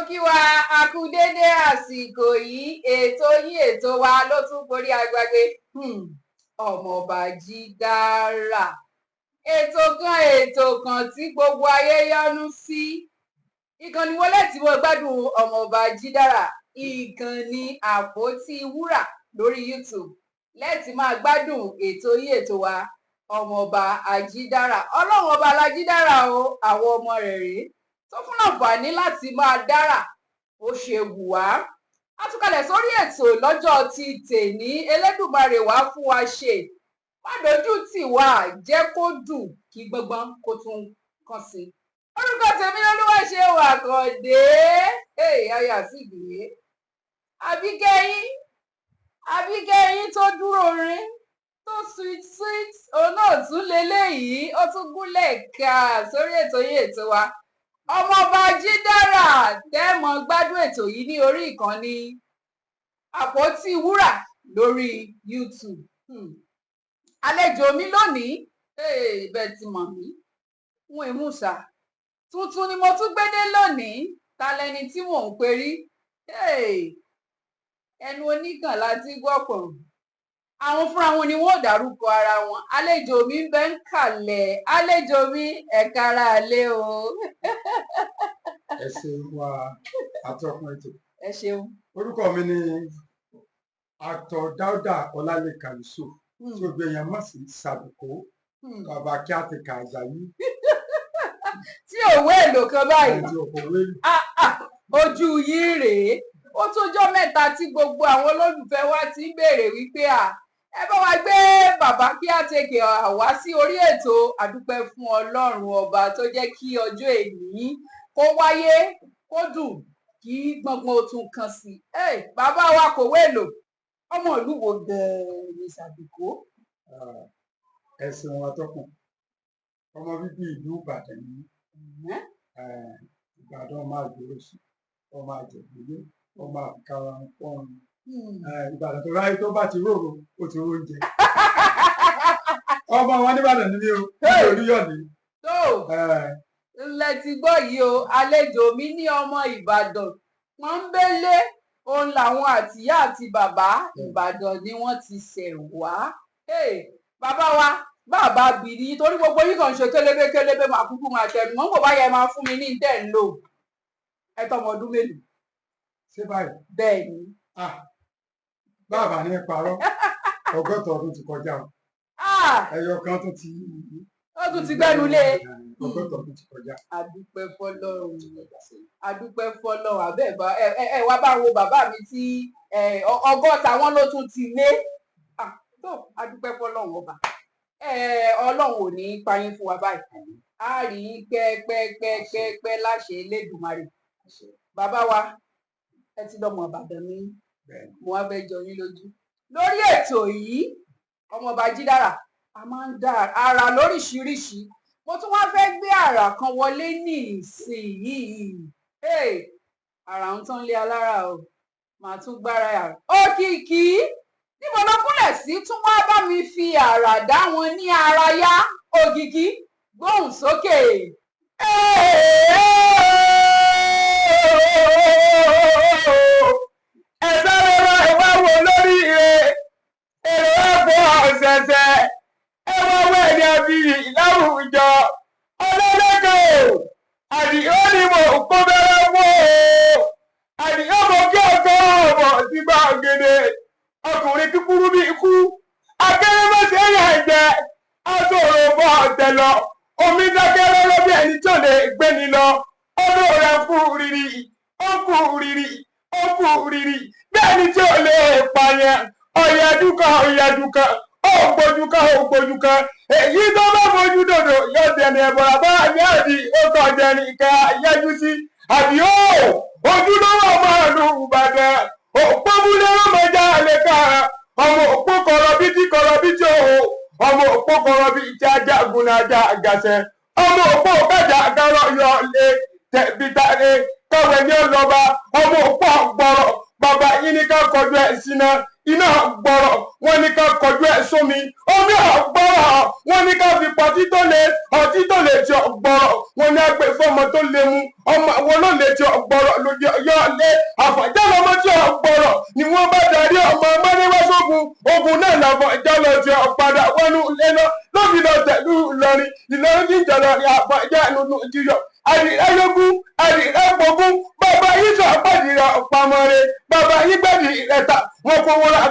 kí wa a kú dédé àsìkò yìí ètò wa ló tún forí agbágbé ọmọọba Jídára ètò kan tí gbogbo ayé yọ́nú sí ìkànnì wọlé tí mo gbádùn ọmọọba Jídára ìkànnì àpótí wúrà lórí YouTube lẹ́ẹ̀tì máa gbádùn ètò wa ọmọọba Ajídára ọlọ́run ọba Alájídára o àwọn ọmọ rẹ̀ rèé tó fún àǹfààní láti máa dára ó ṣe wù wá àtúkalẹ̀ sórí ètò lọ́jọ́ ti tèní Elédùmarè wá fún wa ṣe má dojú tì wá jẹ́ kó dùn kí gbọ́ngbọ́n kó tún kàn sí. orúkọ tèmi Olúwaṣeun Àkàndé aya sí ìgbìyẹ àbíkẹ́yìn tó dúró rin tó sweet òun náà tún leléyìí ó tún gúnlẹ̀ ká sórí ètò wa ọmọọba Jídára tẹ́mọ̀ gbádùn ètò yìí ní orí ìkànnì àpótí wúrà lórí YouTube. Àlejò mi lónìí bẹ́ẹ̀ ti mọ̀ mí ń èmùsà tuntun ni mo tún gbédé lónìí ta lẹni tí mò ń perí ẹnu oníkàn láti gbọ́pọ̀ àwọn fúnra wọn ni wọn ò dárúkọ ara wọn. Àlejò mi ń bẹ ń kalẹ̀ àlejò mi ẹ̀kára alẹ́ o. Ẹ ṣeun wa atọ́kùn ètò. Ẹ ṣeun. Orúkọ mi ni Actor Dáúdà Ọlálékan Yusuf tí ó gbé yẹn mọ̀ sí Sàbùkó bàbá kí á ti kà Àjàyí. Tí òwe èlò kan báyìí. Àti òkòwé. Ojú yìí rèé ó tójọ́ mẹ́ta tí gbogbo àwọn olólùfẹ́ wa ti ń béèrè wípé ẹ bá wa gbé bàbá kí á tèkè wá sí orí ètò. Àdúpẹ́ fún Ọlọ́run ọba tó jẹ́ kí ọjọ́ èní kó wáyé kó dùn kí gbọ̀ngbọ̀n ó tún kàn sí. Bàbá wa kò wéèlò ọmọ ìlú wo gan-an ní Sàbùkó? Ẹ̀sìn atọ́kùn ọmọ bíbí ìlú Ìbàdàn ní Ìbàdàn máa gbòòrò sí ọmọ àjẹgbélé ọmọ àkàrà ọ̀hún Ìbàdàn tó ráyé tó bá ti róró ó ti róúnjẹ ọmọ wọn nìbàdàn ní o Olúyọ̀lé. tó ńlẹ ti gbọ́ yìí o àlejò mi ní ọmọ Ìbàdàn pọ́nbélé òun làwọn àtìyá àti bàbá Ìbàdàn ni wọ́n ti ṣẹ̀ wá. bàbá bìrì torí gbogbo yìí kàn ṣe kélébé máa kúkú máa tẹnu mọ́ bàbá yẹn máa fún mi ní tẹ̀ ń lò ẹ tọmọ ọdún mélòó? Ṣé báyìí? Bẹ́ẹ̀ ni. Bàbá ní parọ́ 100 ọdún ti kọjá o. Ẹyọ kan tó ti. Ó tún ti gbẹ́nu lé. 100 ọdún ti kọjá. Adúpẹ́ fọ́lọ́run àbẹ́ẹ̀bá ẹ wá bá wo bàbá mi tí 100 wọn ló tún ti lé. Tó adúpẹ́ fọ́lọ́run ọba. Ọlọ́run ò ní payín fún wa báyìí. A rí pẹ́pẹ́pẹ́pẹ́ láṣẹ Elédùmarè. Bàbá wa ẹ ti lọ́mọ Ìbàdàn ní mo wá fẹ́ jọ yín lójú lórí ètò yìí ọmọọba Jídára a máa ń dá ara lóríṣiríṣi mo tún wá fẹ́ gbé àrà kan wọlé ní ìsinyìí àrà ń tán lé alára o màá tún gbára àrà Òkìkí níbo ló kúnlẹ̀ sí tún wá bá mi fi àrà dá wọn ní ara yá Òkìkí gbóhùn sókè. Ẹ̀sẹ̀ rẹ̀ wá wò lórí èrò ẹ̀fọ́ ọ̀sẹ̀sẹ̀ ẹ wá wẹ̀ ní ẹbí láwùjọ ọlọ́lẹ́kọ̀ àdìyó ni mo kó bẹ́rẹ̀ wò àdìyó mo kí ọ̀gá ọ̀bọ̀ ti gba ògèdè ọkùnrin kíkúrú bí ikú akérèmọ́sẹ̀ yà jẹ́ aṣọ́rò bọ́ ọ̀tẹ̀ lọ omi dákẹ́ lọ́rọ́ bí ẹni tí ò lè gbé ni lọ ọdún rẹ̀ kú rírì ó kú rírì bẹ́ẹ̀ ni tí ò lè pààyàn ọ̀yẹ̀dúkan ògbójúkan èyí tó bá fojú dòdò yóò dẹni ẹ̀bọ̀rà bá ní àdì ó kọ̀ jẹni ìka yẹjú sí àbí ojúlówó máa lu Ìbàdàn òpómúlé ọmọjà àlèkà ọmọ òpó kọrọbítí ọmọ òpó kọrọbítí ajagun ajá àgàṣẹ ọmọ òpó kájà àgàrọ yọ lé tẹbítàlẹ káwé ní ọlọba ọmọ òpó ọgbọrọ bàbá yìí ní ká kọjú ẹ̀ síná iná gbọ́rọ̀ wọ́n ní ká kọjú ẹ̀ sómi omi ọ̀gbọ́rọ̀ wọ́n ní ká fi pọtí tó le ọtí tó le tí ọ̀gbọ́rọ̀ wọ́n ní àgbẹ̀ fọmọ tó le mu ọmọ wọn ló le tí ọ̀gbọ́rọ̀ lójú yọ lé àfàjálọmọ tí ọ̀gbọ́rọ̀ ni wọ́n bá darí ọmọ mọ́níwáṣọ́gun ogun náà làfàjálọ tí ọ̀padà wọnú lé lọ lóbi lọ tẹ̀lú Ìlọrin Ìlọrin tí ń jẹ lọrin àfàjá nínú jíyọ àdìrẹ́yógún àdìrẹ́gbógún bàbá yìí sọ àpàdìrẹ́ ọ̀pamọ́re bàbá yìí gbẹ̀dì ìrẹta wọn fowó ra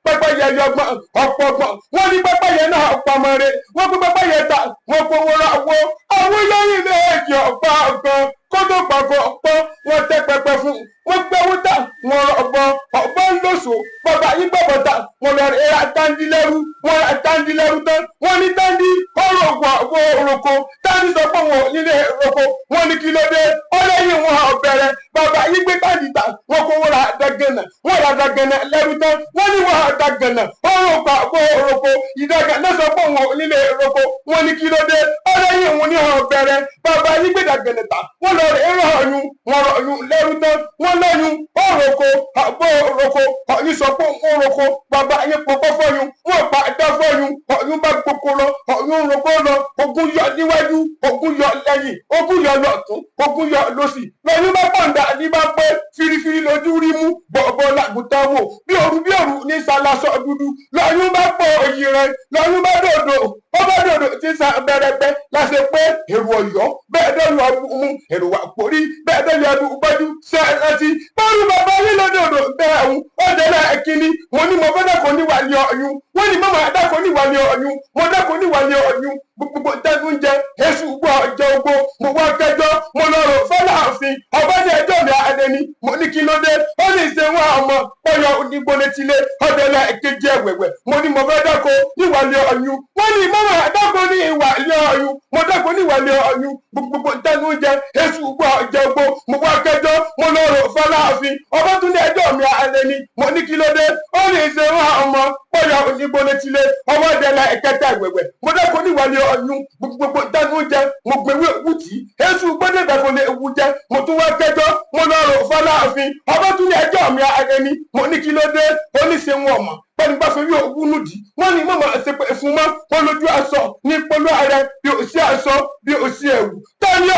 pẹ́pẹ́yẹ yọgbọ́n ọ̀pọ̀gbọ̀n wọn ní pẹ́pẹ́yẹ náà ọ̀pamọ́re wọn fi pẹ́pẹ́yẹ ta wọn fowó ra wo àwọn lẹ́yìn méjì ọ̀pá ọ̀gbọ́n kótó pàgọ́ ọ̀pọ̀ wọn tẹ́ pẹpẹ fún wọn gbẹ́wó tà wọn ọ̀gbọ́n ọ̀gbọ́n ńlọ́sọ̀ bàbá yìí gbọ́bọ̀ tà wọn lọ ra tandilẹ́rú wọn ra tandilẹ́rú tán wọn ní tandi ọ̀rọ̀ ògùn àbọ̀ òròkọ tandi sọ pé wọn ò nílé òròkọ wọn ní kí ló dé ọlẹ́yìn wọn ọ̀bẹ̀rẹ̀ bàbá yìí gbé tandi tà wọn kó wọn ra dàgànà wọn ra dàgànà lẹ́rú tán wọn ní wọn dàgànà ọ̀rọ̀ ògùn àbọ̀ òròkọ ìdàgànà sọ pé wọn ò nílé òròkọ wọn ní kí ló dé ọlẹ́yìn wọn ní ọ̀bẹ̀rẹ̀ bàbá yìí gbé dàgànà tà wọn lọ rẹ̀ rọ̀ọ̀yún wọn rọ̀ọ̀yún lẹ́rú tán wọn lẹ́yìn òròkọ àbọ̀ òròkọ ọ̀yún sọ pé òròkọ bàbá yìí pọ̀pọ̀ fọyún wọn pa ẹ̀dá fọyún ọ̀yún bá gbogbo lọ ọ̀yún rògbò lọ ogun yọ níwájú ogun yọ lẹ́yìn ogun yọ lọ́tún ogun yọ lọ́sì lọ́yún bá pọ̀ǹda ní bá pẹ́ firifiri lójú rí mú bọ̀ọ̀bọ̀ làgùntàn wò bí òru ní salasọ dúdú lọ́yún bá pọ̀ òyì rẹ̀ lọ́yún bá dòdò ó bá dòdò tí sa bẹ̀rẹ̀gbẹ́ láṣẹ pé èrò Ọ̀yọ́ bẹ́ẹ̀ dọ́lu ọdún mú èrò wà pórí bẹ́ẹ̀ dọ́lu ọdún gbọ́jú sẹ́ẹ̀rántí bọ́ọ̀lù bàbá yìí lọ́dọọdọ bẹ́ẹ̀ ẹ̀hún ó dẹ́lẹ̀ ẹ̀kíní mo ní mo fẹ́ dẹ́kun níwàlẹ̀ ọ̀yún wọ́n ní mọ́mọ́ dẹ́kun níwàlẹ̀ ọ̀yún mo dẹ́kun níwàlẹ̀ ọ̀yún gbogbo tẹ́gùn jẹ èṣù gbọ́ ọjọ́ ogbó mo wá kẹjọ́ mo lọ rò fọláàfin ọ̀bájá ẹjọ́ mi àdẹni mo ní kí ló dé ó ní ṣe wọn ọmọ pọyọ onígbó létílé ọdẹlẹ èkejì ẹwẹwẹ mo ní mo fẹ́ dẹ́kun níwàlẹ̀ ọ̀yún wọ́n ní mọ́mọ́ dẹ́kun ní ìwàlẹ̀ ọ̀yún mo dẹ́kun níwàlẹ̀ ọ̀yún gbogbo tẹ́gùn jẹ èṣù gbọ́ ọjọ́ ogbó mo wá kẹjọ́ mo lọ rò fọláàfin ọbátúndé ẹjọ́ mi àdẹni mo ní kí ló dé ó ní ṣe wọn ọmọ pọyọ onígbó létílé ọwọ́ ọdẹlẹ ẹ̀kẹta ẹwẹwẹ mo dẹ́kun níwàlẹ̀ ọ̀yún gbogbo tẹ́gùn jẹ mo gbẹ̀wé wùtí èṣù gbọ́dọ̀ ìdàgbò lè wù jẹ mo tún wá kẹjọ́ mo lọ rò fọláàfin ọbátúndé ẹjọ́ mi àdẹni mo ní kí ló dé ó ní ṣe wọn ọmọ pẹ̀lú bá fẹ́ yóò wúnú dì wọ́n ní mọ̀mọ́ ṣepè fún mọ́ wọn lójú aṣọ ní polú ààrẹ bí ò sí aṣọ bí ò sí ẹ̀wù tẹ́ni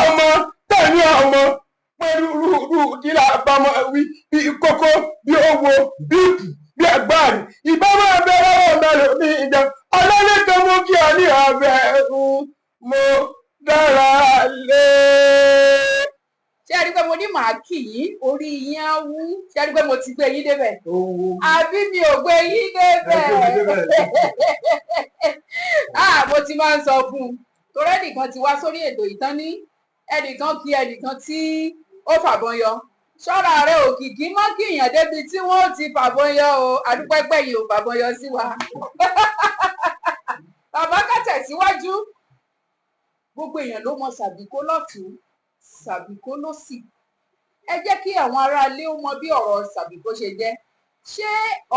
ọmọ pẹ̀lú rúurú ìlà àbámọ̀ wí bí kókó bí owó bí ìkù bí ẹgbàárì ìbámu abẹ́rẹ́ ọ̀nà lómi ìjà ọlọ́lẹ̀ tó mú kí ọ ní ọbẹ̀ mo dára lé. ṣé ẹ rí pé mo ní màá kì í orí yín á wú ṣé ẹ rí pé mo ti gbé yín débẹ̀ àbí mi ò gbé yín débẹ̀ mo ti máa ń sọ fún un torí ẹnìkan ti wá sórí ètò ìtàn ní ẹnìkan kí ẹnìkan tí ó fàbọn yọ ṣọ́ra rẹ̀ òkìkí mọ́ kí èèyàn débi tí wọ́n ti fàbọn yọ o àdúpẹ́pẹ́ yìí ò fàbọn yọ sí wa bàbá ká tẹ̀síwájú gbogbo èèyàn ló mọ Sàbíkó lọ́tún Sàbíkó lósì ẹ jẹ́ kí àwọn aráalé ó mọ bí ọ̀rọ̀ Sàbíkó ṣe jẹ́ ṣé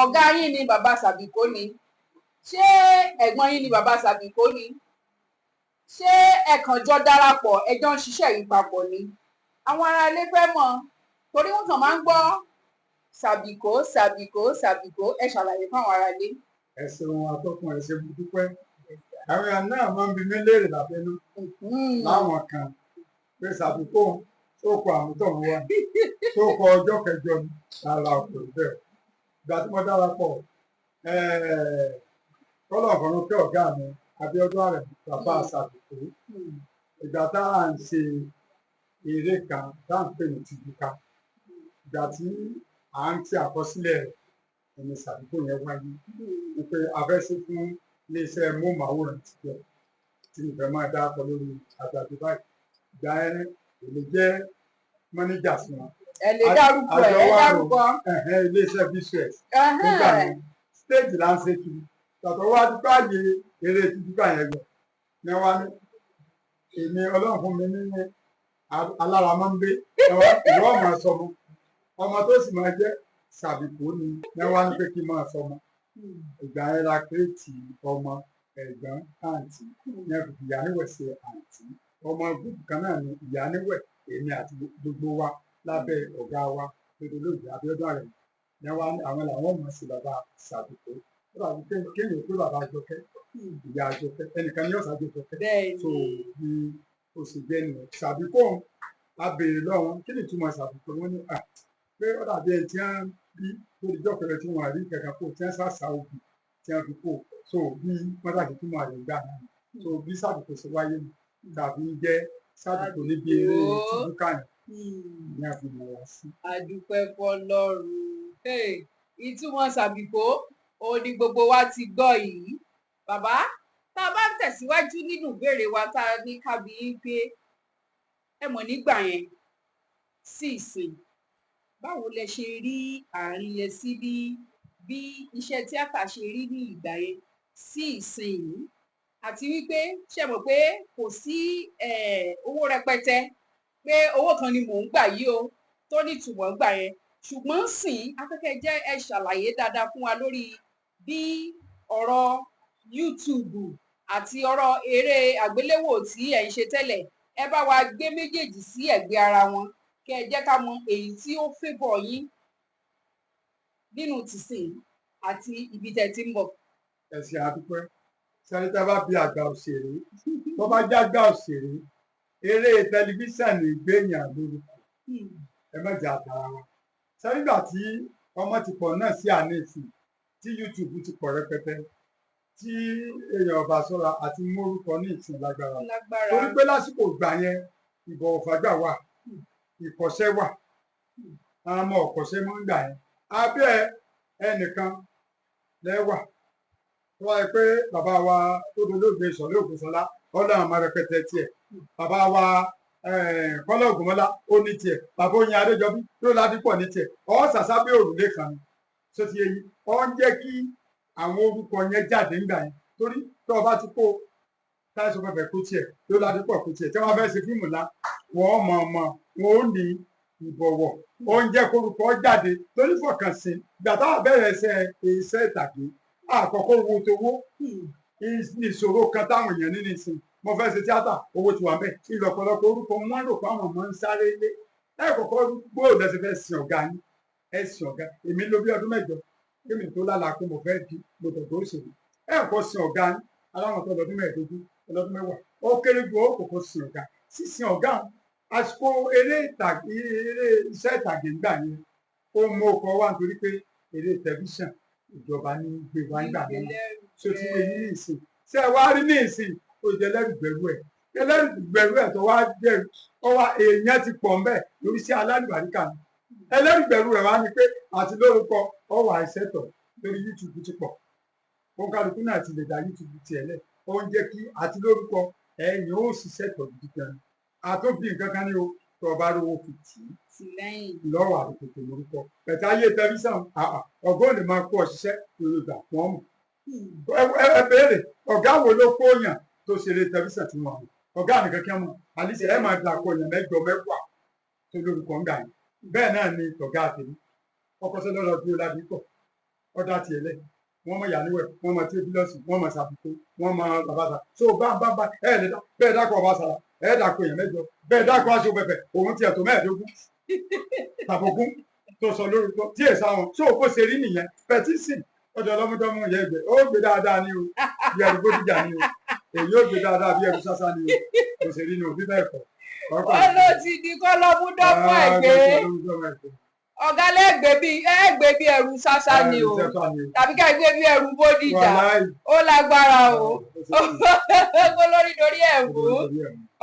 ọ̀gá yín ni bàbá Sàbíkó ni ṣé ẹ̀gbọ́n yín ni bàbá Sàbíkó ni ṣé ẹ kàn jọ darapọ̀ ẹ jọ ń ṣiṣẹ́ yìí papọ̀ ni àwọn aráalé fẹ́ mọ̀ torí wọn kàn máa ń gbọ́ Sàbíkó ẹ ṣàlàyé fún àwọn aráalé. ẹ ṣeun atọ́kùn ẹ ṣe mo dúpẹ́ àwọn èèyàn náà máa ń bi mí léèrè lábẹ́nú láwọn kan pé Sàbíkó tó kọ àmútọ̀run wá tó kọ ọjọ́ kẹjọ ní ara ọ̀pọ̀ bẹ́ẹ̀ ìgbà tí mo darapọ̀ kọ́lọ̀ ọ̀fọ̀run pé ọ̀gá mi Abíọ́dún Àrẹ̀mú bàbá Sàbíkó ìgbà tá à ń ṣe eré kan tá à ń pè ní tìbúkà ìgbà tí à ń ṣe àkọsílẹ̀ ẹni Sàbíkó yẹn wáyé wípé afẹ́sí fún iléeṣẹ́ móhùnmáwòrán tìjọ tí mo fẹ́ máa dáàpọ̀ lórí àgbàdo báyìí ìgbà yẹn èmi jẹ́ mọ́níjà sí wọn. ẹ lè dárúkọ iléeṣẹ́ bcs nígbà yẹn stéèjì là ń ṣe kiri tàtọ̀ wá báyìí eré tìjúkà yẹn lọ ní wá ní èmi Ọlọ́run fún mi ní alára máa ń gbé ìwọ máa sọmọ ọmọ tó sì máa jẹ́ Sàbíkó ni ní wá ní pé kí n máa sọmọ ìgbà yẹn la kírètì ọmọ ẹ̀gbọ́n àǹtí ní ìyáníwẹ̀ ṣe àǹtí ọmọ gbogbo kan náà ni ìyáníwẹ̀ èmi àti gbogbo wa lábẹ́ ọ̀gá wa lórí Abíọ́dún Àrẹ̀mú ní wá àwọn làwọn mọ̀ sí bàbá Sàdìkó ó dàbí kéèyàn pé bàbá Àjọkẹ́ ìyá Àjọkẹ́ ẹnìkan ní ọ̀sán Àjọkẹ́ so bí o sì gbé nù Sàdìkó a béèrè lọ́wọ́ kí ni ìtumọ̀ Sàdìkó wọn ní pé ó dàbí ẹni tí wọ́n bí lóríjọ́ kẹrẹ tí wọ́n rí kẹ̀kẹ́ kó tí wọ́n sàṣà òbí tí wọ́n fi kó so bí wọ́n dàbí túmọ̀ àlè gbà náà so bí Sàdìkó ṣe wáyé nù tàbí jẹ́ Sàdìkó níbi eré tìbúkà ní àfihàn wá sí. àdúpẹ́ fọlọ́run ìtumọ̀ Sàbìkó òun ni gbogbo wa ti gbọ́ yìí bàbá tá a bá ń tẹ̀síwájú nínú ìbéèrè wa tá a ní kábí pé ẹ mọ̀ nígbà yẹn sí ìsìn báwo lẹ ṣe rí àárín yẹn sí bí iṣẹ́ tíátà ṣe rí ní ìgbà yẹn sí ìsìn yìí àti wípé ṣe mọ̀ pé kò sí owó rẹpẹtẹ pé owó kan ni mò ń gbà yìí o tó ní ìtumọ̀ gbà yẹn ṣùgbọ́n sìn afẹ́kẹ́ jẹ́ ẹ ṣàlàyé dáadáa fún wa lórí bí ọ̀rọ̀ YouTube àti ọ̀rọ̀ eré àgbéléwò tí ẹ̀ ń ṣe tẹ́lẹ̀ ẹ bá wa gbé méjèèjì sí ẹ̀gbẹ́ ara wọn kẹ́ ẹ jẹ́ ká mọ èyí tí ó fẹ́bọ̀ yín nínú tìsín àti ibi tẹ́ ti ń bọ̀. ẹ ṣe àdúpẹ́ sẹ́ni tá a bá bí àgbà òṣèré tó bá jágbá òṣèré eré tẹlifíṣàn ní gbẹ̀yìn lórúkọ ẹ má jà dára wa sẹ́ni gbà tí ọmọ ti pọ̀ náà sí àníìsì tí YouTube ti pọ̀ rẹpẹtẹ tí èèyàn ọba sọ́ra àti mórúkọ ní ìsìn lágbára torí pé lásìkò ìgbà yẹn ìbọ̀wọ̀ fàgbà wà ìkọ̀ṣẹ́ wà àwọn ọmọ ọ̀kọ̀ṣẹ́ mọ́ ń gbà yẹn abẹ́ ẹnìkan lẹ́wà tó wáyé pé bàbá wa tó dolóògbé Ìṣọ̀lá Ògúnṣọlá ọlọ́run máa rẹpẹtẹ tiẹ̀ bàbá wa Kọ́lá Ògúnmọ́lá ó ní tiẹ̀ bàbá Oyin Adéjọbí tó Ládìpọ̀ ní tiẹ̀ ọ̀ sàsábẹ́ òrùlé kan ni tó ti yẹ yìí ọ̀ ń jẹ́ kí àwọn orúkọ yẹn jáde ńgbà yẹn torí tó o bá ti kó Táíṣò Fẹ́fẹ́ kó tiẹ̀ tó Ládìpọ̀ kó tiẹ̀ tí wọ́n fẹ́ ṣe fíìmù ńlá wọ́n mọ̀ wọn ò ní ìbọ̀wọ̀ ó ń jẹ́ kórúkọ jáde torí fọkànsìn gbàtà bẹ̀rẹ̀ iṣẹ́ ìtàgé àkọ́kọ́ owó tówó ìṣòro kan táwọn èèyàn ní nìsín mo fẹ́ ṣe tíátà owó ti wà bẹ́ẹ̀ ìlọ̀pọ̀lọpọ̀ orúkọ wọn rò pé àwọn ọmọ ń sáré lé ẹ kọ́kọ́ gbóòdù ẹsẹ̀ fẹ́ sin ọ̀gá yín ẹ sin ọ̀gá èmi ló bí ọdún 8 kémi tó lálàá pé mo fẹ́ di mo tọ̀ tó ṣèlú ẹ kọ́ sin ọ̀gá yín aláwọn tó lọ́dún 15 ọlọ́dún 10 ó kéré ju ó kọ́kọ́ sin ọ̀gá sísin ọ̀gá àsìkò eré iṣẹ́ ìtàgé ńgbà yẹn ó mú ọkọ̀ wá nítorí pé eré tẹlifíṣàn ìjọba ní gbé wá nígbà náà so ti lè ní ìsìn ṣé ẹ wá rí ní ìsìn ó jẹ ẹlẹ́rìgbẹ̀rú ẹ̀ tó wá jẹ́ ọ wá èèyàn ti pọ̀ ńbẹ̀ lórí sí alálùbáríkà ni ẹlẹ́rìgbẹ̀rú ẹ̀ wá ní pé àti lórúkọ ọwọ́ àìsẹ́tọ̀ lórí YouTube ti pọ̀ òun kálukú náà ti lè dá YouTube tiẹ̀ lẹ̀ ó ń jẹ́ kí àti lórúkọ ẹ̀yìn ó ṣiṣẹ́ tọ̀ gidi gan ni àtòbí nǹkan kan ní o tó o bá rówó fi tì í lọ́wọ́ àdìpọ̀tò lórúkọ ẹ̀ka ayé tẹlifíṣàn ọ̀gá ò lè máa kó ọ̀ṣiṣẹ́ yorùbá wọ́n mú ẹ béèrè ọ̀gá wo ló kó yàn tó ṣeré tẹlifíṣàn tí wọ́n mú ọ̀gá nìkan kí wọ́n mú àlìṣe ẹ̀ máa dà kó yàn 8 mẹ́wàá tó lórúkọ ń gbà yín bẹ́ẹ̀ náà ni ọ̀gá àtẹ̀mí ọkọ̀ sẹ́lẹ̀ lọ dúró Ládìpọ̀ ọ̀dà tiẹ̀ lẹ̀ wọ́n mọ ìyàníwẹ̀ wọ́n mọ tébílọ̀sì wọ́n mọ Sàbìkó wọ́n mọ bàbá so bá bẹ́ẹ̀ dákọ̀ ọba sàrà ẹ̀ẹ́dàkọ̀ èèyàn 8 bẹ́ẹ̀ dákọ̀ aṣọ pẹ̀pẹ̀ òun tiẹ̀ tó 15 tàbógún tó sọ lórúkọ tí èsà wọn tó bó ṣe rí nìyẹn pẹtísìn ọjọ́ ọlọ́mọdọ́mọ yẹn gbẹ ó gbé dáadáa ní o bí ẹrù Bódìjà ní o èyí ó gbé dáadáa bí ẹrù Ṣáṣá ní o kò ṣe rí ní o bí bẹ́ẹ̀ kọ́. wọ́n ló ti di kọ́lọ́múdọ́mọ ẹ̀gbẹ́ ọ̀gá lẹ́gbẹ̀ẹ́ bí ẹrù Ṣáṣá ni o tàbí ká gbé bí ẹrù Bódìjà ó lágbára o kó lórí dorí ẹ̀rù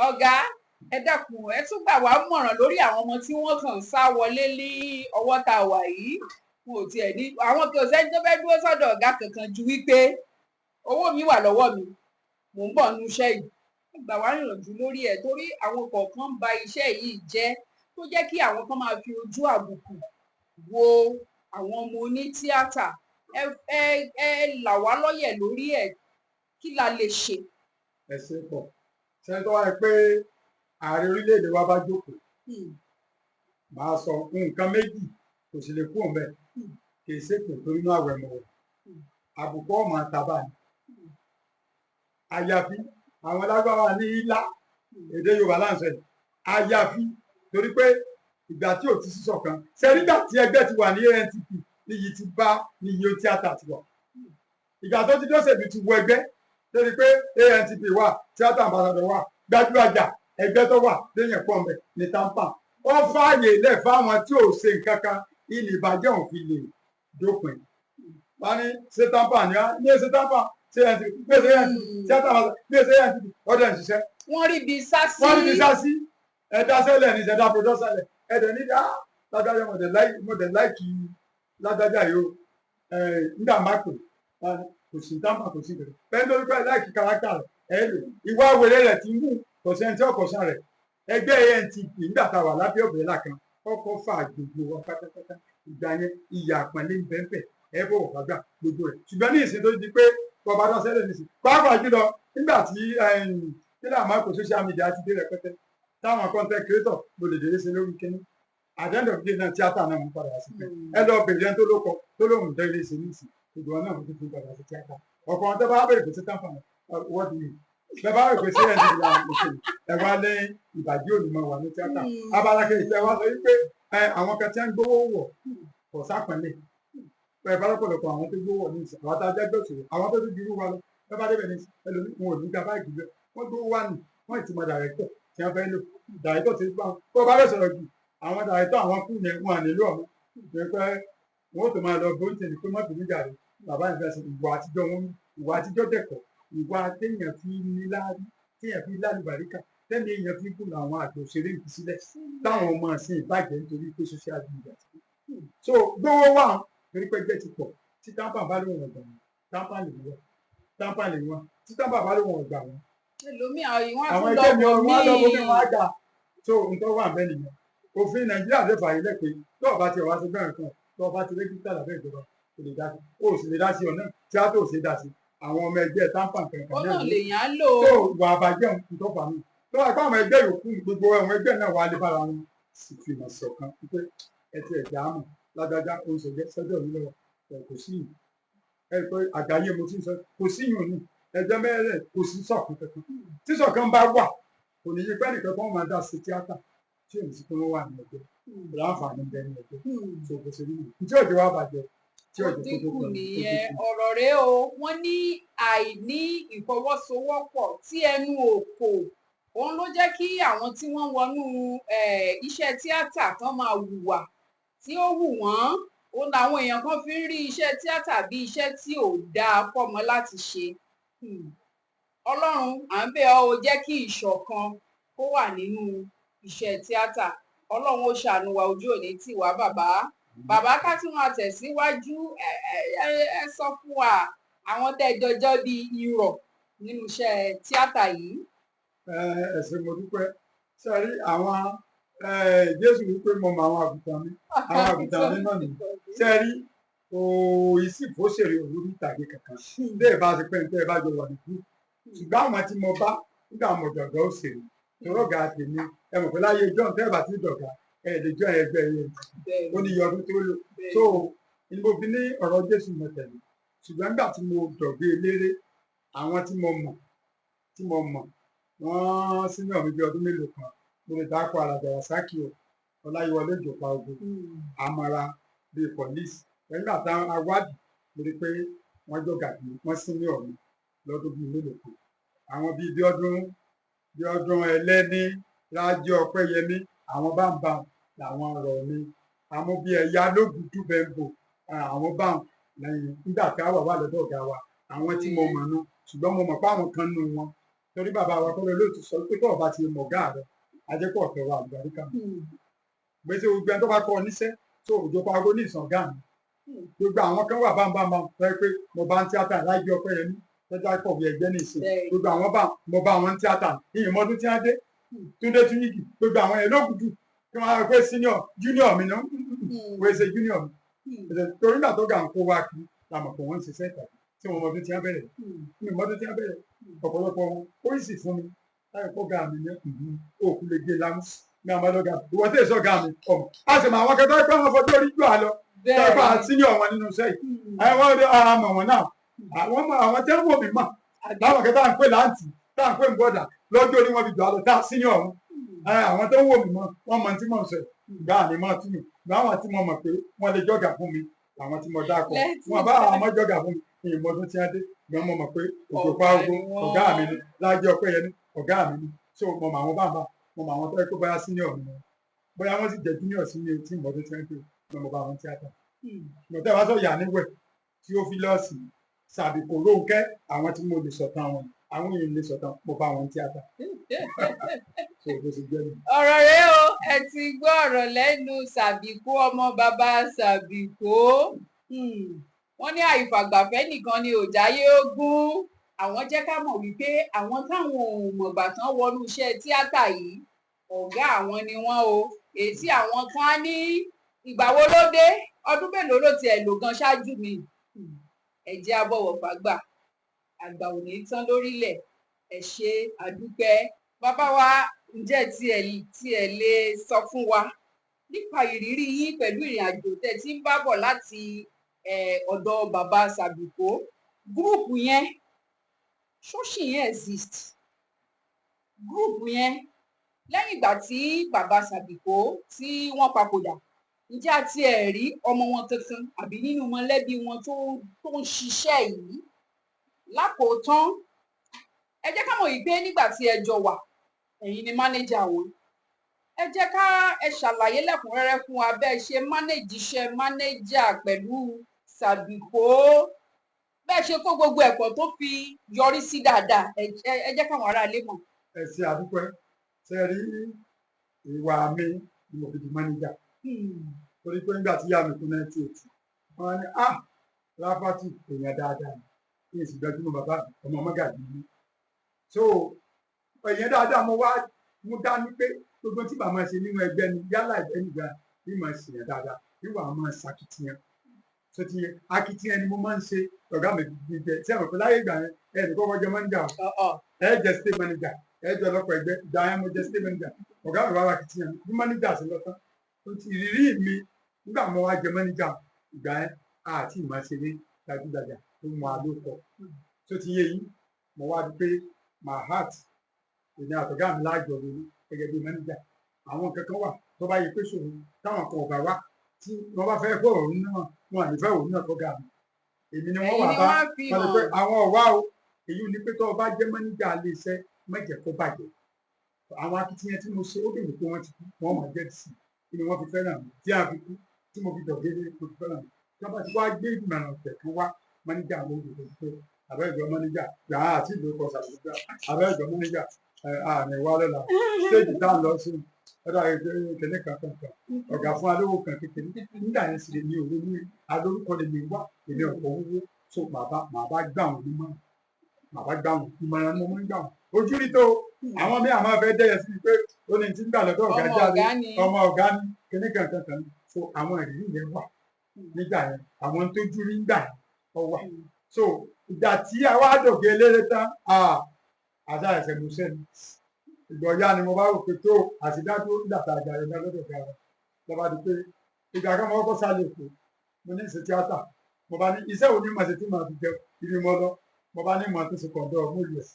ọ̀gá ẹ dákun ẹ tún gbà wá mọ̀ràn lórí àwọn ọmọ tí wọ́n kàn sá wọlé ní ọwọ́ tá a wà yìí wọn ò tiẹ̀ ní àwọn kí o sẹ́ni tó fẹ́ dúró sọ́dọ̀ ọ̀gá kankan ju wípé owó mi wà lọ́wọ́ mi mò ń bọ̀ nu iṣẹ́ yìí ẹ gbà wá níyànjú lórí ẹ̀ torí àwọn kọ̀ọ̀kan ba iṣẹ́ yìí jẹ́ tó jẹ́ kí àwọn kan máa fi ojú àbùkù wo àwọn ọmọ oní tíátà ẹ là wá lọ́yẹ̀ lórí ẹ̀ kí la lè ṣe. ẹ ṣe pọ̀ sẹ́ni tó wáyé pé ààrẹ orílẹ̀-èdè wa bá jókòó máa sọ nǹkan méjì kò sì lè kú òun bẹ́ẹ̀ kì í ṣèpè torí inú àwẹ̀ mọ̀ àbùkù ọmọ àtàbà ni àyàfi àwọn lágbára ní ilá èdè Yorùbá láǹṣẹ àyàfi torí pé ìgbà tí ò ti sísọ kan ṣe nígbà tí ẹgbẹ́ ti wà ní ANTP níyì ti bá níyì tíátà ti wà. Ìgbà tó ti dọ́sẹ̀ bí ti wọ ẹgbẹ́ lórí pé ANTP wà tíátà ambassador wà gbajúgbajà ẹgbẹ́ tó wà lẹ́yìn pọ̀ mbẹ̀ ní TAMPAN. Ó fààyè lẹ̀ fáwọn tí ò ṣe nǹkan kan ilé ìbàjẹ́ òun fi lè dópin. Wọ́n ní ṣé TAMPAN ni wọ́n ní ṣe TAMPAN ṣé ANTP ṣé ANTP tíátà ambassador ṣé ANTP ọdẹ ìṣiṣẹ́. Wọ́n rí bí sásí. Wọ́n rí bí sásí ẹ̀dá sẹ́lẹ̀ ní ìṣẹ̀dá producer ẹ̀dẹ̀ ní lágbájá mọ̀dẹ̀ láìkì lágbájá yìí ó nígbà má pè kò sí TAMPAN kò sí bẹ̀rẹ̀ bẹ́ẹ̀ lórí pé láìkì kárátà rẹ̀ lò ìwà wèrè rẹ̀ ti mú kọ̀sẹ́ntì ọ̀kọ̀sán rẹ̀ ẹgbẹ́ ANTP nígbà tá a wà lábẹ́ ọ̀bẹ̀rẹ̀ làkàn kọ́kọ́ fà gbogbo wa pátápátá ìgbà yẹn ìyà àpọ̀nlé bẹ́ẹ̀ ẹ bọ̀ wà gbà gbogbo rẹ̀ ṣùgbọ́n ní ìsìn tó di pé bọ̀bá náà sẹ́lẹ̀ ní ìsìn pàápàá jùlọ nígbà tí kílà máa kó social media ti dé rẹpẹtẹ táwọn content creator ló lè dèrè sí lórí kíní àdéhùn òbí náà tíátà náà mú padà sí pé ẹ lọ bèrè ẹni tó lóhùn délé sí ní ìsìn ìgbọ̀n náà mú fún padà sí tíátà ọ̀pọ̀ ọ̀tẹ́ bá bèrè pé sí TAMPAN wọ́n ti bẹ́ẹ̀ bá rò pé sí ẹni ìlà òṣèlú ẹ wá lé ìbàdí ònìmọ̀ wà ní tíátà abala kejì ẹ wá sọ wípé àwọn kan tí wọ́n ń gbówó wọ̀ kò sápẹ́lẹ̀ ẹ bá lọ́pọ̀lọpọ̀ àwọn tó gbówó wọ̀ ní ìsìn àwọn tá a jẹ́ gbòòsò àwọn tó ti dirú wa lọ bẹ́ẹ̀ bá débẹ̀ ní ẹlòmíì wọn ò ní ga báyìí jùlọ wọ́n gbówó wà ní wọ́n ìtumọ̀ dàrẹ́tọ̀ tí wọ́n fẹ́ lò dàrẹ́tọ̀ ti gbà tó bá lè sọ̀rọ̀ jù àwọn dàrẹ́tọ̀ àwọn kù yẹn wọn à nílò ọ̀mọ́ pé wọ́n tó máa lọ bóńtì ní pé mọ́tò níjà rẹ̀ bàbá ìfẹ́ sí ìwà àtijọ́ wọn ìwà àtijọ́ dẹ̀kọ̀ ìwà téèyàn fi níláárí téèyàn fi lálùbáríkà tẹ́lẹ̀ èèyàn fi kùnà àwọn àgbẹ̀ òṣèré ìlú sílẹ̀ táwọn ọmọ ọ̀sìn ìbàjẹ́ nítorí pé social media ti so gbówó wà torí pé ẹgbẹ́ ti pọ̀ tí TAMPAN bá lóun ọ̀gbà wọn TAMPAN lè wọ́n TAMPAN lè wọ́n tí TAMPAN bá lóun ọ̀gbà wọn. àwọn ẹgbẹ́ mi ọ̀rọ̀ wọn lọ́wọ́ mi wọ́n á gbà so nǹkan wà bẹ́ẹ̀ nìyẹn òfin Nàìjíríà lè fààyè lẹ́pẹ́ tó ọba ti wá sí bẹ́ẹ̀ kan tó ọba ti rẹ́gísítà lábẹ́ ìjọba kò lè dá sí ó sì lè dá sí ọ̀nà tí a tó ṣe dá sí àwọn ọmọ ẹgbẹ́ TAMPAN kankan náà lè yàn lò tó wà àbájẹ́ nǹkan fà mí tó wà káwọn ẹgbẹ́ yòókù gbogbo àwọn ẹgbẹ́ náà wà lè bára wọn sì fi mọ̀ ṣọ̀kan pé ẹ ti ẹ̀já mọ̀ lágbájá oṣù sọ́jọ́ mi lọ́wọ́ kò sí yìí ẹ pé àgbáyé mo ti sọ kò sí yìí òní ẹgbẹ́ mẹ́rẹ̀ kò sí ṣọ̀kan kankan tí ṣọ̀kan bá wà kò ní yí pẹ́ nìkan tó máa dá sí tíátà tí èmi sì pé wọ́n wà ní ẹgbẹ́ láǹfààní bẹ́ẹ̀ ní ẹgbẹ́ tó kò sí nínú tí òjò wa bàjẹ́ dínkù nìyẹn ọ̀rọ̀ rẹ o wọ́n ní àìní ìfọwọ́sowọ́pọ̀ tí ẹnu òkò òun ló jẹ́ kí àwọn tí wọ́n wọnú iṣẹ́ tíátà kan máa hùwà tí ó wù wọ́n òun làwọn èèyàn kan fi ń rí iṣẹ́ tíátà bí iṣẹ́ tí ò dáa fọ́mọ láti ṣe Ọlọ́run à ń bẹ̀ ọ́ o jẹ́ kí ìṣọ̀kan kó wà nínú iṣẹ́ tíátà Ọlọ́run ó ṣàánú wa ojú òní tì wá bàbá ká tí wọn tẹ̀síwájú ẹ sọ fún wa àwọn tẹ́jọjọ́ bíi irọ́ nínú iṣẹ́ tíátà yìí. ẹ̀sìn mo dúpẹ́ sẹ́rí àwọn Jésù wípé mo mọ àwọn àgùntàn mi náà ni sẹ́rí òòyì sì fòṣèré òwúrú ìtàgé kankan bẹ́ẹ̀ bá ti pẹ́ ní tẹ́ ẹ bá jọ wà ní kú ṣùgbọ́n àwọn tí mo bá nígbà mo dọ̀gá òṣèré tọ́rọ̀gà tèmi ẹ mọ̀ pé láyé john tẹ́ ẹ bá ti dọ̀gá ẹ̀ẹ́dẹ̀jọ́ ẹgbẹ́ yẹn ó ní ọdún tó lò so ni mo fi ní ọ̀rọ̀ Jésù mọ̀tẹ̀lẹ̀ ṣùgbọ́n nígbà tí mo dọ̀gbé eléré àwọn tí mo mọ̀ wọ́n sínú ọ̀mí bí ọdún mélòó kan mo lè dákọ̀ àlàjàrà sákì o Ọláyíwọlé Ìjọba Ogun Àmàrà bíi pọ̀lísì nígbà táwọn awádìí mo rí pé wọ́n jọ̀gà bí wọ́n sínú ọ̀mí lọ́dún bíi mélòó kan àwọn bíi bí ọdún Ẹlẹ́ni Rájí Ọpẹ́yẹmí àwọn báńbá làwọn ọ̀rọ̀ mi àwọn bíi ẹ̀yà Lógùdù Bẹ́ńbò àwọn báwọn lẹ́yìn nígbà tí a wà lọ́dọ̀ ọ̀gá wa àwọn tí mo mọ̀ nù ṣùgbọ́n mo mọ̀ pé àwọn kan nù wọn torí bàbá wa kọ́lé olóòtú sọ pé tó ọba ti mọ̀ ọ̀gá rẹ̀ ajẹ́pọ̀ ọ̀tọ̀ wa àlùbáríkà gbèsè gbogbo ẹni tó bá kọ́ ọ níṣẹ́ tó òjò pago ní ìsàn ọ̀gá mi gbogbo àwọn kan wà bámbámbá fẹ́ pé mo bá ń tíátà Rájí Ọpẹ́yẹmí tẹ́tà pọ̀ bí ẹgbẹ́ ní ìsìn gbogbo àwọn mo bá àwọn tíátà ìyìn mọ́dún tí wọ́n dé Túndé Túyìgì gbogbo àwọn ẹ̀ Lógùdù kí wọ́n á pé junior mi náà wọ́n ṣe junior mi torí náà tó gà ń kó wá kí la mọ̀ pé wọ́n ń ṣiṣẹ́ ìtàgé tí wọ́n mọdún tí wọ́n bẹ̀rẹ̀ mi mọdún tí wọ́n bẹ̀rẹ̀ ọ̀pọ̀lọpọ̀ wọn ó sì fún mi láì kó ga mi ní òkú lè gé lámú ní àmọ́lọ́gà ìwọ́n tẹ̀ sọ́gà mi ọ̀mù a sì mọ àwọn kẹtọ́ pé wọ́n fọdún orí jù á lọ tẹ́gbà senior wọn nínú iṣẹ́ yìí àwọn àmọ̀ wọn náà àwọn tẹ́ ń wò mí mọ̀ láwọn kẹtọ́ à ń pè láǹtì tá à ń pè ń bọ́dà lọ́jọ́ orí wọn fi jù á lọ tá senior wọn àwọn tó ń wò mí mọ̀ wọ́n mọ̀ tí mò ń sọ gbà ní mọ̀ tí mi gbà àwọn tí mo mọ̀ pé wọ́n lè jọ́gà fún mi àwọn tí mo dákọ̀ wọn bá àwọn ọmọ jọ̀gà fún mi ìmọ̀ ọdún tí wọ́n dé gbọ́n mo mọ̀ pé òjò pa ogun ọ̀gá mi ni Lájẹ́ Ọpẹ́yẹmí ọ̀gá mi ni so mo mọ̀ àwọn bàbá mo mọ̀ àwọn tó yẹ kó bóyá senior mi bóyá wọ́n sì jẹ́ junior sí mi tí ìmọ̀ ọdún tí wọ́n dé gbọ́n mo bá àwọn tíátà mo tẹ́ wá sọ yà níwẹ̀ tí ó fi lọ́ọ̀sì Sàbíkò Rónkẹ́ àwọn tí mo lè sọ̀tàn wọn àwọn èèyàn lè sọ̀tàn mo bá àwọn tíátà so bó ṣe jẹ́ mi. ọ̀rọ̀ rẹ o ẹ ti gbọ́ ọ̀rọ̀ lẹ́nu Sàbíkò ọmọ bàbá Sàbíkò wọ́n ní àìfàgbàfẹ́ nìkan ni òjáyé ogún àwọn jẹ́ ká mọ̀ wípé àwọn táwọn ò mọ̀gbà tán wọnú iṣẹ́ tíátà yìí ọ̀gá àwọn ni wọ́n o èyí tí àwọn kan á ní ìgbà wo ló dé ọdún mélòó ló tiẹ̀ lò gan ṣáájú mi ẹ jẹ́ a bọ̀wọ̀ fágbà àgbà ò ní tán lórílẹ̀ ẹ ṣé àdúpẹ́ bàbá wa ǹjẹ́ tiẹ̀ lè sọ fún wa nípa ìrírí yín pẹ̀lú ìrìn àjò tẹ́ tí ń bá bọ̀ láti ọ̀dọ̀ bàbá Sàbíkò gúrùpù yẹn ṣóṣì yẹn exist gúrùpù yẹn lẹ́yìn ìgbà tí bàbá Sàbíkò tí wọ́n papòdà ǹjẹ́ a tiẹ̀ rí ọmọ wọn kankan àbí nínú mọ̀lẹ́bí wọn tó ń ṣiṣẹ́ yìí lákòótán ẹ jẹ́ ká mọ̀ yìí pé nígbà tí ẹ jọ wà ẹ̀yin ni mánéjà wọn ẹ jẹ́ ká ẹ ṣàlàyé lẹ́kùnrẹ́rẹ́ fún wa bẹ́ẹ̀ ṣe mánéjì iṣẹ́ mánéjà pẹ̀lú Sàbíkò bẹ́ẹ̀ ṣe kó gbogbo ẹ̀kọ́ tó fi yọrí sí dáadáa ẹ jẹ́ káwọn aráalé mọ̀. ẹ ṣe àdúpẹ́ ṣe rí ìwà mi ni mo fi di mánéjà torí pé nígbà tí ìyá mi kú 1980 wọn ní Ráfátì èèyàn dáadáa kí n sì gbajúmọ̀ bàbá ọmọ mọ́gàjì mi so èèyàn dáadáa mo wá mú dání pé gbogbo tí bàbá ṣe nínú ẹgbẹ́ ni yálà ẹgbẹ́ nígbà bí mo ṣe yàn dáadáa níwà máa ṣàkitiyan tó ti yẹ akitiyan ni mo máa ń ṣe ọ̀gá mi jẹ tí àwọn ọ̀pẹ láyé ìgbà yẹn ẹnì kọ́kọ́ jẹ manager ẹ jẹ state manager ẹ jẹ ọlọ́pàá ẹgbẹ́ ìgbà yẹn mo jẹ state manager ọ̀gá mi wá wá akitiyan bí manager ṣe lọ tán tó ti ìrírí mi nígbà mo wá jẹ manager ìgbà yẹn àti ìmọ̀ ṣe ní gbajúgbajà tó mọ àlòkọ tó ti yé yín mo wá di pé my heart èmi àtọ̀gá mi láàjọ lórí gẹ́gẹ́ bí manager àwọn kankan wà tó bá yẹ pé ṣòro táwọn kan ọ̀gá wá tí wọ́n bá fẹ́ fọ́ òun náà wọn à ní fẹ́ òun náà tó ga mi èmi ni wọ́n wà bá wọn lè pé àwọn ọ̀wá o èyí ni pé tó o bá jẹ́ manager ilé iṣẹ́ mẹ́jẹ̀ kó bàjẹ́ àwọn akitiyan tí mo ṣe ó bèrè pé wọ́n ti kú wọ́n mọ̀ jẹ́ sí kí ni wọ́n fi fẹ́ràn mi tí a fi kú tí mo fi dọ̀gẹ́dẹ́ mo fi fẹ́ràn mi tí wọ́n bá ti wá gbé ìgbìmọ̀ ọ̀tẹ̀ kan wá manager àwọn olùdókòwò pé abẹ́ẹ̀jọ manager yàrá àti ìlú ọkọ̀ ṣàlùkọ́ abẹ́ẹ̀jọ manager àmì wa lọ́la stéèjì tá à ń lọ sí ọ̀dọ̀ ìkẹ́lẹ́ kankan ọ̀gá fún alówó kan kékeré nígbà yẹn sì lè ní òwe ní alórúkọ lè mi wá èmi ọ̀pọ̀ owó so màá bá gbà wọn nímọ̀ràn màá bá gbà wọn ìmọ̀ràn ni mo máa ń gbà wọn ojú rí tó àwọn míì àmọ́ fẹ́ dẹ́yẹ sí pé ó ní ti ń gbà lọ́dọ̀ ọ̀gá jáde ọmọ ọ̀gá ní kíní kankan so àwọn ìrírí yẹn wà nígbà yẹn àwọn tó jú rí nígbà yẹn ọ wà so ìgbà tí àwa àdògé eléré tán àṣà ẹ̀sẹ̀ mú sẹ́ni ìgbọ̀nyá ni mo bá rò pé tó àtìdájú dàtà àjà rẹ̀ náà lọ́dọ̀ ga rẹ̀ lọ́ba di pé ìgbà kan mo kọ́kọ́ sálẹ̀ èkó mo ní ìṣe tíátà mo bá ní iṣẹ́ òní màá ṣe tí màá fi jẹ ibi mo lọ mo bá ní màá tó ṣe kọ̀ǹdọ̀ mo lù ẹ̀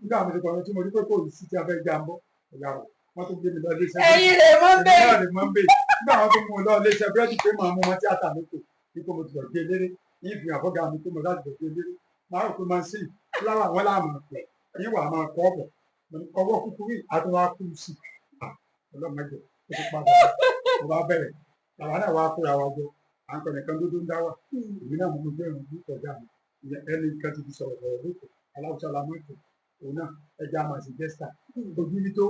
nígbà mo ṣe kọ̀ǹdọ̀ tí mo rí pé kò sí tí a fẹ́ já ń bọ́ ọ̀yà rẹ̀ wọ́n tó gbé mi lọ iléeṣẹ́ ẹ̀yin rẹ̀ mọ́ bẹ́ẹ̀ nígbà wọn tó mú un lọ iléeṣẹ́ búrẹ́dì pé màá mú wọn tíátà lóko nípa mo ti lọ gbé eléré ní ìfihàn àbọ̀gá mi pé mo láti lọ gbé eléré máa rò pé máa ń sìn fúláwà wọn láàmú ọ̀pẹ̀ yín wà máa kọ́ ọ̀bọ̀ ọwọ́ kúkúrú àtúnwá kú sí ọlọ́mọdé ó ti padà ó bá bẹ̀rẹ̀ bàbá náà wá kóra wa jọ à ń kọ́ nìkan dúdú ń dá wà èmi náà mo gbé ìrìn ní ọjà mi ẹni kan ti fi sọ̀rọ̀ lóko aláwùjọ alámọ̀tò òun náà ẹja máa sì gẹ́sà ojú ní tó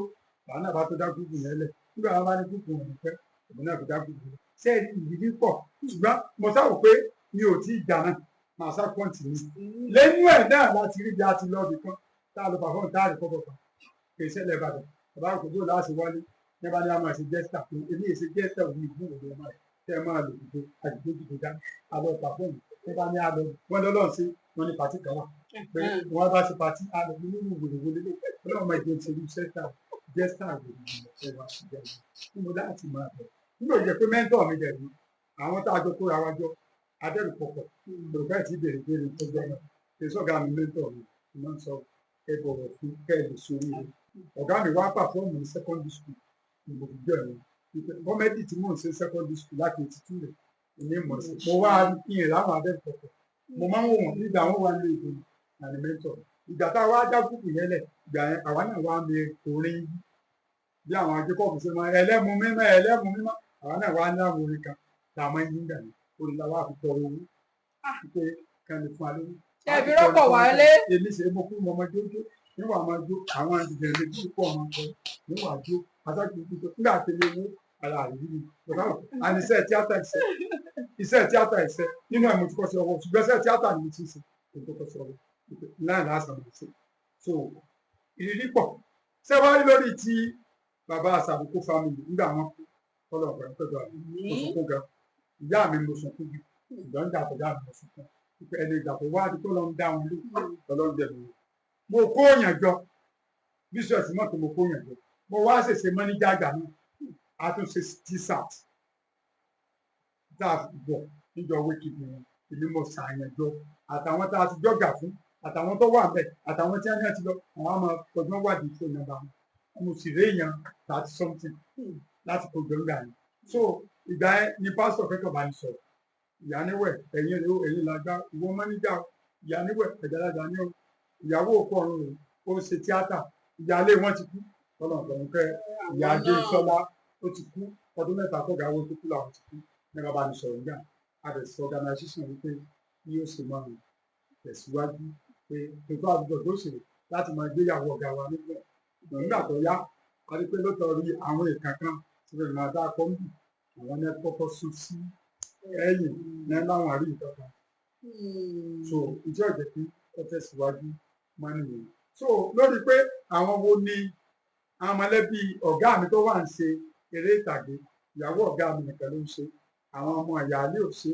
bàbá náà bá tó dá gúgù yẹn lẹ̀ nígbà wọn bá ní gúgù wọn fẹ́ èmi náà fi dá gúgù yẹn ṣé ìrírí pọ̀ ṣùgbọ́n mo sáwò pé mi ò tí ì jà náà màá sá pọ́ǹtì mi lẹ́nu ẹ̀ náà láti rí bí a ti lọ́ọ̀bì kan tá a lọ pàfọ́n tá a lè kọ́ bọ̀ kan kèsè lẹ́bàdàn bàbá àkókò láti wálé nígbà ní a máa ṣe gẹ́sítà fún èmi èsì gẹ́sítà òní ìlú òde ọmọ rẹ̀ tẹ́ ẹ máa lò dìde àdìgbò dìde dá alọ́ pàfọ́n nígbà ní alọ́ wọn lọ́lọ́ sí wọn ní pàtí kan wà pé wọn bá ti pàtí alọ́ nínú wèrèwèrè lé ọlọ́run máa jẹ ìṣèlú sẹ́tà gẹ́sítà òní ẹ̀wà ìjẹun ní mo láti máa bẹ̀ nígbà òjò pé mẹ́ńtọ̀ mi dẹ̀ ní àwọn tá a jọ kóra wájọ adẹ́rù pọ̀pọ̀ yorùbá ti bèrè bèrè tó jẹ́ náà èsọ̀gá mi mẹ́ńtọ̀ mi máa ń sọ ẹ bọ̀wọ̀ fún kẹ́ẹ̀lì sórí rẹ̀ ọ̀gá mi wá pàfọ́ọ̀mù ní secondary school ní mo fi jọ ẹ̀rọ kọ́mẹ́dì tí mò ń ṣe secondary school láti 82 rẹ̀ ní ìmọ̀ sí mo wá kí n láwọn abẹ́kọ̀ọ̀kọ̀ mo máa ń wò wọ́n nígbà wọn wà ní ìlú ànímẹ́tọ̀ ìgbà tá a wá dá gúúpù yẹn lẹ̀ ìgbà yẹn àwa náà wá mi orin bí àwọn akẹ́kọ̀ọ́ ṣe máa ẹlẹ́mu mímọ́ àwa náà wá ní àwọn orin kan tá a máa ń yí gbà ní orin la wá fi tọrọ owó pé kan lè fún wa lórí. ṣebí rọ́pò wálé. èmi ṣe mo kú mo ọmọ jójó níwà máa jó àwọn ìdílé tó pọ̀ máa kọ níwà jó aṣáájú tó nígbà tí ilé owó ara àríwí àní iṣẹ́ tíátà iṣẹ́ nínú ẹ̀ mo ti kọ́ sí ọwọ́ ṣùgbọ́n iṣẹ́ tíátà ni mo ti ṣe mo tó kọ́ sí ọwọ́ láì lásán mo ṣe so ìrírí pọ̀ ṣé wàá rí lórí ti bàbá àṣàbùkù family nígbà wọn kú kọ́lọ̀ ọ̀gbẹ́ pẹ̀lú àmì mo sunkún gan ìyá mi mo sunkún bí ìgbà ń dàpọ̀ dáàbò mo sunkún ẹni ìdàpọ̀ wá di tó lọ ń dá wọn lé ọlọ́run jẹ̀ mi mo kó òyìn jọ bíṣọ̀tì mọ́tò mo kó òyìn jọ mo wá ṣèṣe mọ́níjà àgbà náà a tún ṣe t-shirt tá a fi bọ̀ níjọ wíkìdì wọn èmi mo ṣàyànjọ àtàwọn tá a ti jọ́gà fún àtàwọn tó wà bẹ́ẹ̀ àtàwọn tí wọ́n ti lọ àwọn àmọ́ ọdún wádìí fún ìyànbá wọn mo sì rí èèyàn 30 something láti kojú ńgbà yẹn so ìgbà yẹn ni pásítọ̀ kẹ́kọ̀ọ́ bá ń sọ̀rọ̀ ìyáníwẹ̀ ẹ̀yìn làgbà ìwọ mọ́níjà ìyáníwẹ̀ ẹ̀jàlájà ní ìyàwó òkú ọ̀run rẹ̀ ó ń ṣe tíátà ìyáálé wọn ti kú ọlọ́run kẹ́ ìyá ajé sọlá ó ti kú ọdún mẹ́ta kọ́gà owó tó kú làwọn ti kú nígbà bá ní sọ̀rọ̀ nígbà àdẹ̀sí organisation wípé bí ó ṣe máa tẹ̀síwájú pé ètò àdúgbò tó ṣe láti máa gbéyàwó ọ̀gá wa nígbà tó yá a rí pé lóòótọ́ rí àwọn èèkàn kan tí wọ́n máa dá kọ́ńbì àwọn ní kọ́kọ́ sún sí ẹ̀yìn ní láwọn àrí ìtọ́ka so ìjọ ìjẹ́ pé ó tẹ̀síwájú máa ń nìyẹn so lórí pé àwọn wo ni àwọn mọ̀lẹ́bí ọ̀gá mi tó wà ń ṣe eré ìtàgé ìyàwó ọ̀gá mi nìkan ló ń ṣe àwọn ọmọ ìyáálé ò ṣe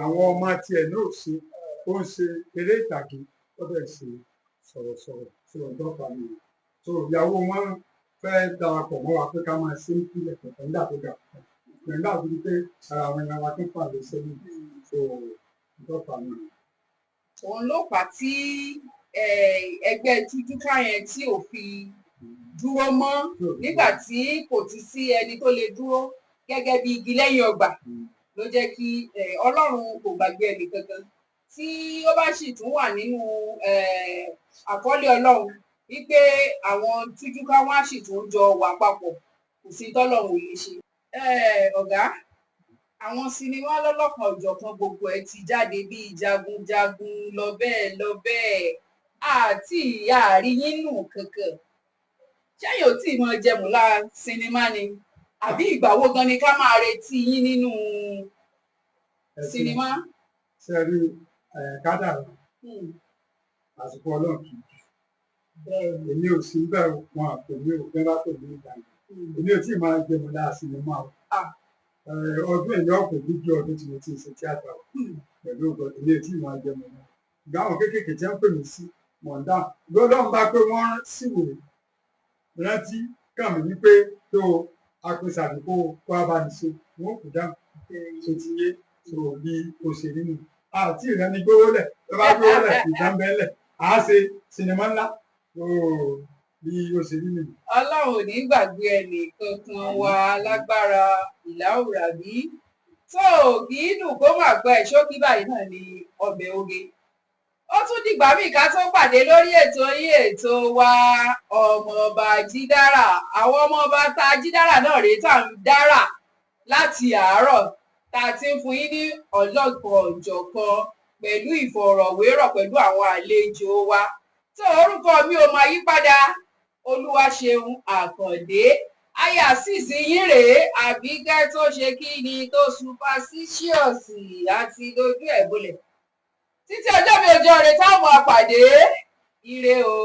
àwọn ọmọ tiẹ̀ náà ò ṣe ó ń ṣe eré ìtàgé ó bẹ̀ ṣe sọ̀rọ̀sọ̀rọ̀ sí ọjọ́ pàmì so ìyàwó wọn fẹ́ darapọ̀ mọ́ wa pé ká máa ṣe ń kílẹ̀ pẹ̀lú nígbà tó ga nígbà tó di pé ara àwọn èèyàn wa tó fà lè ṣe ní so ọjọ́ pàmì. òun ló fà á tí ẹgbẹ́ tújúká yẹn tí ò fi dúró mọ́ nígbà tí kò ti sí ẹni tó lè dúró gẹ́gẹ́ bí igi lẹ́yìn ọgbà ló jẹ́ kí ọlọ́run kò gbàgbé ẹnì kankan tí ó bá sì tún wà nínú àkọọ́lẹ̀ ọlọ́run wípé àwọn tújúká wọn á sì tún jọ wà papọ̀ kò sí tọ́lọ́run ò lè ṣe. ọ̀gá àwọn sinimá lọ́lọ́kan òjọ̀kan gbogbo ẹ̀ ti jáde bíi jagunjagun lọ bẹ́ẹ̀ àti ìyá àríyìn nù kankan ṣẹ́yìn ò tí ì mọ jẹmùlá sinimá ni àbí ìgbà wo gan ni ká máa retí yín nínú sinimá. ṣe rí kádàrá àsìkò ọlọ́run kì í jù èmi ò sí bẹ́ẹ̀ wọn àpò mi ò gbẹ́rà pè mí ìgbà èmi ò tí ì máa jẹmùlá sinimá o ọdún èyí ọ̀pọ̀ méjì ọdún tí mo ti ṣe tíátà pẹ̀lú ọgọ́ èmi ò tí ì máa jẹmùlá ìgbà àwọn kéékèèké tí wọ́n pè mí sí mọ̀ọ́dá lọ́dọ̀ ń bá pé wọ́n síwèé rántí kàn mí wípé tó apèsè àdúgbò kó abániṣe wọn kò dáhùn ṣe ti yé sọ̀rọ̀ bí òṣèré nù àti ìrẹ́ni gbówó lẹ̀ tó bá gbówó lẹ̀ ìdánbẹ́lẹ̀ à á ṣe sinimá ńlá bí òṣèré nù. ọlọ́run ò ní gbàgbé ẹnì kankan wa lágbára ìlàwùràbí tó kì í dùn kó má gbọ́ ẹ̀ ṣókí báyìí náà ni ọbẹ̀ oge ó tún dìgbà míì ká tó pàdé lórí ètò yín ètò wa ọmọọba jídára àwọn ọmọọba tá a jídára náà rèé tá à ń dára láti àárọ̀ tá a ti ń fún yín ní ọlọ́kan ọ̀jọ̀kan pẹ̀lú ìfọ̀rọ̀wérọ̀ pẹ̀lú àwọn àlejò wa tó orúkọ mi ò máa yí padà Olúwaṣeun Àkàndé aya sísì yín rèé Àbíkẹ́ tó ṣe kí ni tó superstitious àti dojú ẹ̀ bolẹ̀ títí ọjọ́ mi ọjọ́ rẹ̀ táwọn àpàdé ire o.